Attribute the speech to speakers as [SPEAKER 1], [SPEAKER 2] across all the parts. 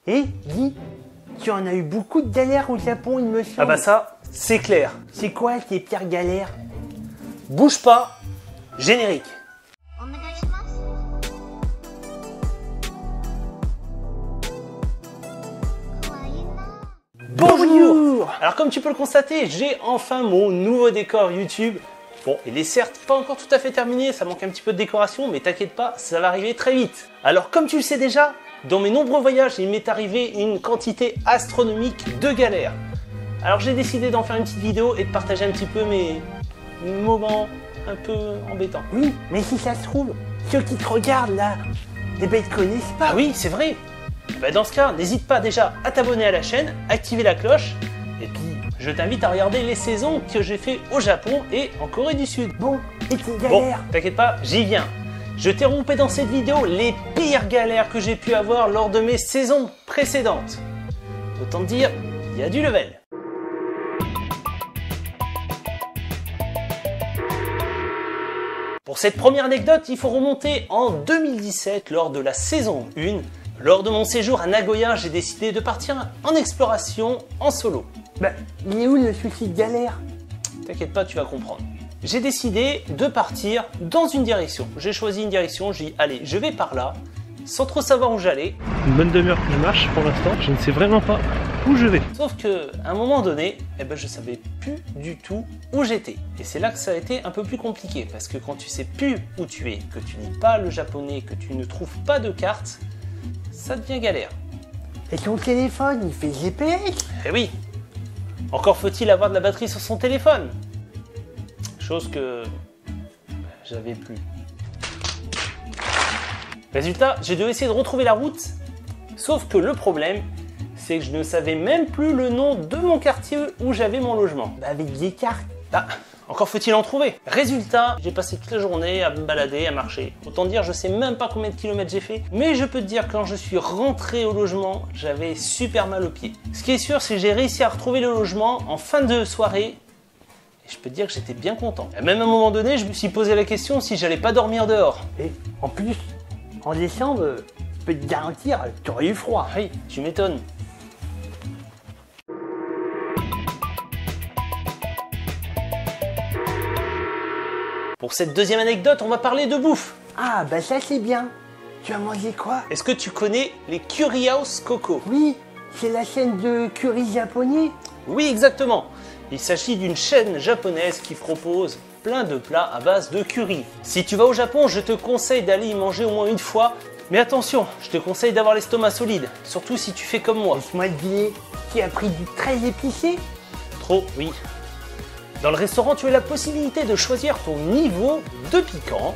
[SPEAKER 1] Et dis, tu en as eu beaucoup de galères au Japon, il me semble.
[SPEAKER 2] Ah bah ça, c'est clair.
[SPEAKER 1] C'est quoi tes pires galères?
[SPEAKER 2] Bouge pas, générique. Bonjour. Alors comme tu peux le constater, j'ai enfin mon nouveau décor YouTube. Bon, il est certes pas encore tout à fait terminé, ça manque un petit peu de décoration, mais t'inquiète pas, ça va arriver très vite. Alors comme tu le sais déjà, dans mes nombreux voyages, il m'est arrivé une quantité astronomique de galères. Alors j'ai décidé d'en faire une petite vidéo et de partager un petit peu mes moments un peu embêtants.
[SPEAKER 1] Oui, mais si ça se trouve, ceux qui te regardent là, eh ben ils te connaissent pas.
[SPEAKER 2] Ah oui, c'est vrai. Bah dans ce cas, n'hésite pas déjà à t'abonner à la chaîne, activer la cloche, et puis je t'invite à regarder les saisons que j'ai fait au Japon et en Corée du Sud.
[SPEAKER 1] Bon, et tes galères?
[SPEAKER 2] Bon, t'inquiète pas, j'y viens. Je t'ai regroupé dans cette vidéo les pires galères que j'ai pu avoir lors de mes saisons précédentes. Autant te dire, il y a du level. Pour cette première anecdote, il faut remonter en 2017 lors de la saison 1. Lors de mon séjour à Nagoya, j'ai décidé de partir en exploration en solo.
[SPEAKER 1] Bah, il est où le souci de galère?
[SPEAKER 2] T'inquiète pas, tu vas comprendre. J'ai décidé de partir dans une direction. J'ai choisi une direction, j'ai dit allez, je vais par là, sans trop savoir où j'allais.
[SPEAKER 3] Une bonne demi-heure que je marche pour l'instant, je ne sais vraiment pas où je vais.
[SPEAKER 2] Sauf que à un moment donné, je savais plus du tout où j'étais. Et c'est là que ça a été un peu plus compliqué, parce que quand tu sais plus où tu es, que tu lis pas le japonais, que tu ne trouves pas de carte, ça devient galère.
[SPEAKER 1] Et ton téléphone, il fait GPS?
[SPEAKER 2] Eh oui, encore faut-il avoir de la batterie sur son téléphone. Chose que j'avais plus. Résultat, j'ai dû essayer de retrouver la route, sauf que le problème, c'est que je ne savais même plus le nom de mon quartier où j'avais mon logement.
[SPEAKER 1] Bah avec des cartes.
[SPEAKER 2] Bah, encore faut-il en trouver. Résultat, j'ai passé toute la journée à me balader, à marcher. Autant dire, je sais même pas combien de kilomètres j'ai fait, mais je peux te dire que quand je suis rentré au logement, j'avais super mal aux pieds. Ce qui est sûr, c'est que j'ai réussi à retrouver le logement en fin de soirée. Et je peux te dire que j'étais bien content. Et même à un moment donné, je me suis posé la question si j'allais pas dormir dehors.
[SPEAKER 1] Et en plus, en décembre, je peux te garantir, tu aurais eu froid.
[SPEAKER 2] Oui, tu m'étonnes. Pour cette deuxième anecdote, on va parler de bouffe.
[SPEAKER 1] Ah bah ça c'est bien. Tu as mangé quoi?
[SPEAKER 2] Est-ce que tu connais les Curry House Coco?
[SPEAKER 1] Oui, c'est la chaîne de curry japonais.
[SPEAKER 2] Oui, exactement. Il s'agit d'une chaîne japonaise qui propose plein de plats à base de curry. Si tu vas au Japon, je te conseille d'aller y manger au moins une fois. Mais attention, je te conseille d'avoir l'estomac solide, surtout si tu fais comme moi.
[SPEAKER 1] Laisse-moi deviner, qui a pris du très épicé?
[SPEAKER 2] Trop, oui. Dans le restaurant, tu as la possibilité de choisir ton niveau de piquant.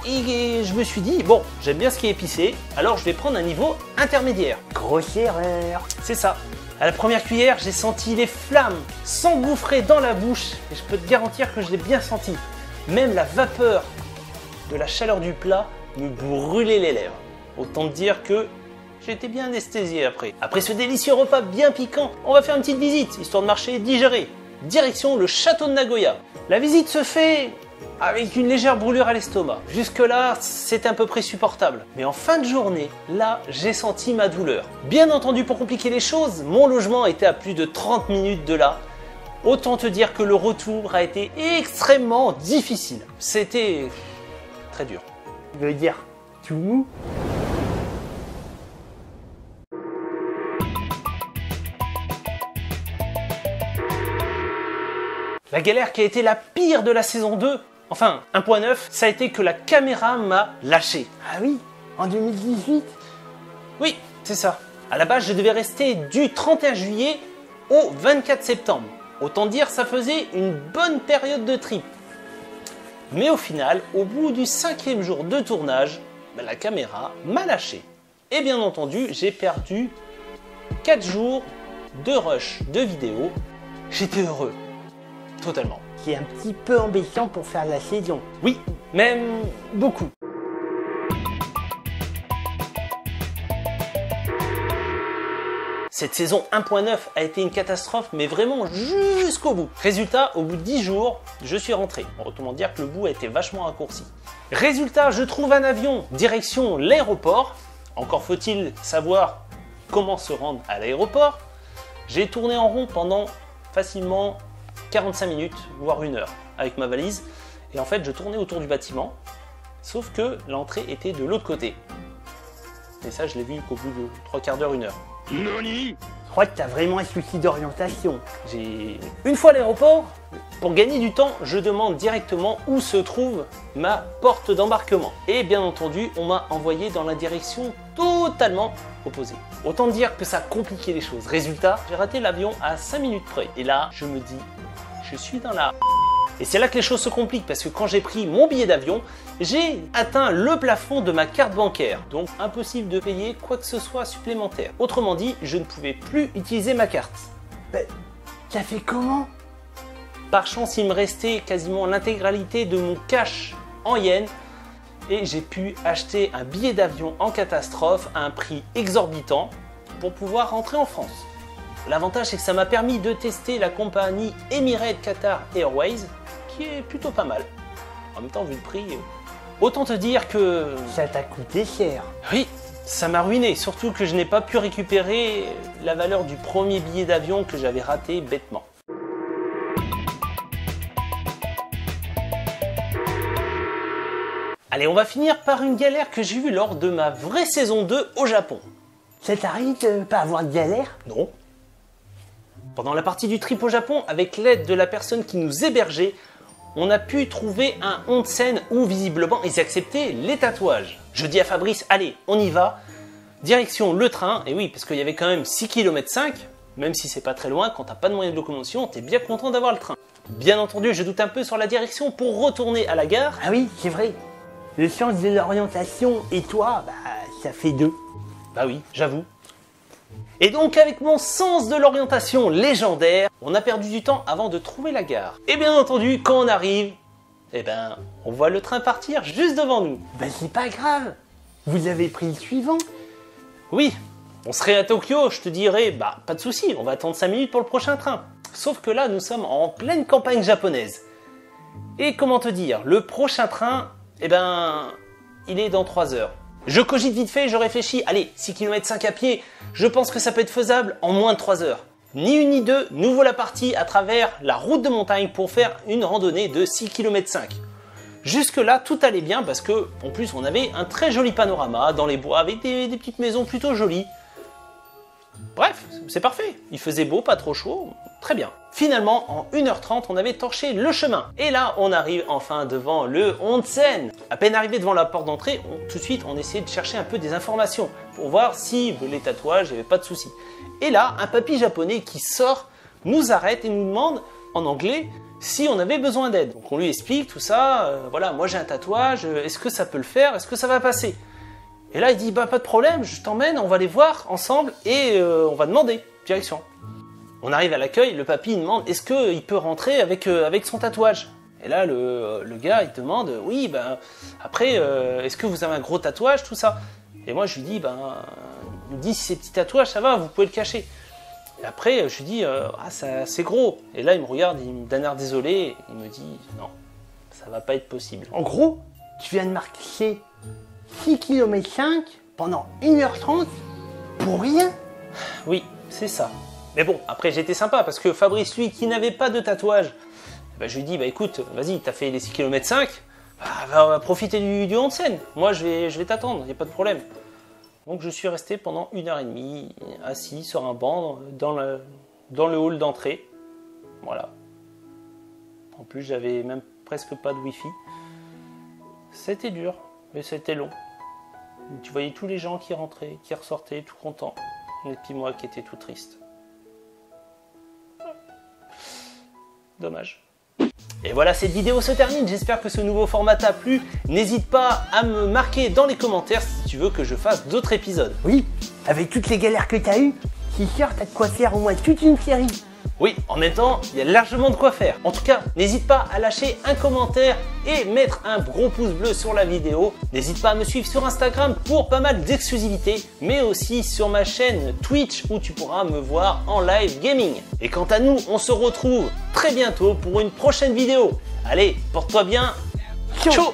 [SPEAKER 2] Et je me suis dit, bon, j'aime bien ce qui est épicé, alors je vais prendre un niveau intermédiaire.
[SPEAKER 1] Grosse erreur.
[SPEAKER 2] C'est ça. À la première cuillère, j'ai senti les flammes s'engouffrer dans la bouche et je peux te garantir que je l'ai bien senti. Même la vapeur de la chaleur du plat me brûlait les lèvres. Autant te dire que j'étais bien anesthésié après. Après ce délicieux repas bien piquant, on va faire une petite visite, histoire de marcher et digérer. Direction le château de Nagoya. La visite se fait avec une légère brûlure à l'estomac. Jusque-là, c'est à peu près supportable. Mais en fin de journée, là, j'ai senti ma douleur. Bien entendu, pour compliquer les choses, mon logement était à plus de 30 minutes de là. Autant te dire que le retour a été extrêmement difficile. C'était très dur.
[SPEAKER 1] Je veux dire, tout mou.
[SPEAKER 2] La galère qui a été la pire de la saison 2, enfin 1.9, ça a été que la caméra m'a lâché.
[SPEAKER 1] Ah oui, en 2018.
[SPEAKER 2] Oui, c'est ça. À la base, je devais rester du 31 juillet au 24 septembre. Autant dire, ça faisait une bonne période de trip. Mais au final, au bout du 5e jour de tournage, la caméra m'a lâché. Et bien entendu, j'ai perdu 4 jours de rush de vidéo. J'étais heureux. Totalement.
[SPEAKER 1] C'est un petit peu embêtant pour faire la saison.
[SPEAKER 2] Oui, même beaucoup. Cette saison 1.9 a été une catastrophe, mais vraiment jusqu'au bout. Résultat, au bout de 10 jours, je suis rentré. Autrement dire que le bout a été vachement raccourci. Résultat, je trouve un avion direction l'aéroport. Encore faut-il savoir comment se rendre à l'aéroport. J'ai tourné en rond pendant facilement 45 minutes, voire 1 heure avec ma valise. Et en fait, je tournais autour du bâtiment, sauf que l'entrée était de l'autre côté. Et ça, je l'ai vu qu'au bout de 3 quarts d'heure, 1 heure.
[SPEAKER 1] Je crois que t'as vraiment un souci d'orientation.
[SPEAKER 2] Une fois à l'aéroport, pour gagner du temps, je demande directement où se trouve ma porte d'embarquement. Et bien entendu, on m'a envoyé dans la direction totalement opposée. Autant dire que ça a compliqué les choses. Résultat, j'ai raté l'avion à 5 minutes près. Et là, je me dis, je suis dans la... Et c'est là que les choses se compliquent parce que quand j'ai pris mon billet d'avion, j'ai atteint le plafond de ma carte bancaire. Donc impossible de payer quoi que ce soit supplémentaire. Autrement dit, je ne pouvais plus utiliser ma carte.
[SPEAKER 1] T'as fait comment?
[SPEAKER 2] Par chance, il me restait quasiment l'intégralité de mon cash en yens et j'ai pu acheter un billet d'avion en catastrophe à un prix exorbitant pour pouvoir rentrer en France. L'avantage, c'est que ça m'a permis de tester la compagnie Emirates Qatar Airways, qui est plutôt pas mal. En même temps, vu le prix, autant te dire que...
[SPEAKER 1] Ça t'a coûté cher.
[SPEAKER 2] Oui, ça m'a ruiné, surtout que je n'ai pas pu récupérer la valeur du premier billet d'avion que j'avais raté bêtement. Allez, on va finir par une galère que j'ai eue lors de ma vraie saison 2 au Japon.
[SPEAKER 1] Ça t'arrive de pas avoir de galère?
[SPEAKER 2] Non. Pendant la partie du trip au Japon, avec l'aide de la personne qui nous hébergeait, on a pu trouver un onsen où visiblement ils acceptaient les tatouages. Je dis à Fabrice, allez, on y va. Direction le train, et oui, parce qu'il y avait quand même 6,5 km, même si c'est pas très loin, quand t'as pas de moyen de locomotion, t'es bien content d'avoir le train. Bien entendu, je doute un peu sur la direction pour retourner à la gare.
[SPEAKER 1] Ah oui, c'est vrai. Le sens de l'orientation et toi, ça fait 2.
[SPEAKER 2] Bah oui, j'avoue. Et donc avec mon sens de l'orientation légendaire, on a perdu du temps avant de trouver la gare. Et bien entendu, quand on arrive, on voit le train partir juste devant nous.
[SPEAKER 1] C'est pas grave. Vous avez pris le suivant.
[SPEAKER 2] Oui, on serait à Tokyo, je te dirais, pas de souci, on va attendre 5 minutes pour le prochain train. Sauf que là, nous sommes en pleine campagne japonaise. Et comment te dire, le prochain train, il est dans 3 heures. Je cogite vite fait, je réfléchis, allez, 6,5 km à pied, je pense que ça peut être faisable en moins de 3 heures. Ni une ni deux, nous voilà partis à travers la route de montagne pour faire une randonnée de 6,5 km. Jusque là, tout allait bien parce que, en plus, on avait un très joli panorama dans les bois avec des petites maisons plutôt jolies. Bref, c'est parfait, il faisait beau, pas trop chaud, très bien. Finalement, en 1h30, on avait torché le chemin. Et là, on arrive enfin devant le onsen. À peine arrivé devant la porte d'entrée, tout de suite, on essayait de chercher un peu des informations pour voir si les tatouages, il n'y avait pas de soucis. Et là, un papy japonais qui sort, nous arrête et nous demande en anglais si on avait besoin d'aide. Donc on lui explique tout ça, voilà, moi j'ai un tatouage, est-ce que ça peut le faire, est-ce que ça va passer? Et là, il dit, pas de problème, je t'emmène, on va les voir ensemble et on va demander direction. On arrive à l'accueil, le papy il demande, est-ce qu'il peut rentrer avec son tatouage? Et là, le gars, il demande, oui, après, est-ce que vous avez un gros tatouage, tout ça? Et moi, je lui dis, il me dit, si c'est petit tatouage, ça va, vous pouvez le cacher. Et après, je lui dis, c'est gros. Et là, il me regarde, il me donne un air désolé, il me dit, non, ça va pas être possible.
[SPEAKER 1] En gros, tu viens de marcher 6,5 km pendant 1h30 pour rien?
[SPEAKER 2] Oui, c'est ça. Mais bon, après j'étais sympa parce que Fabrice, lui, qui n'avait pas de tatouage, je lui dis, écoute, vas-y, t'as fait les 6,5 km, va profiter du onsen. Moi, je vais t'attendre, il n'y a pas de problème. Donc je suis resté pendant 1h30 assis sur un banc dans le hall d'entrée. Voilà. En plus, j'avais même presque pas de wifi. C'était dur, mais c'était long. Tu voyais tous les gens qui rentraient, qui ressortaient, tout contents. Et puis moi qui étais tout triste. Dommage. Et voilà, cette vidéo se termine. J'espère que ce nouveau format t'a plu. N'hésite pas à me marquer dans les commentaires si tu veux que je fasse d'autres épisodes.
[SPEAKER 1] Oui, avec toutes les galères que t'as eues, c'est sûr t'as de quoi faire au moins toute une série.
[SPEAKER 2] Oui, en même temps, il y a largement de quoi faire. En tout cas, n'hésite pas à lâcher un commentaire et mettre un gros pouce bleu sur la vidéo. N'hésite pas à me suivre sur Instagram pour pas mal d'exclusivités, mais aussi sur ma chaîne Twitch où tu pourras me voir en live gaming. Et quant à nous, on se retrouve très bientôt pour une prochaine vidéo. Allez, porte-toi bien. Ciao.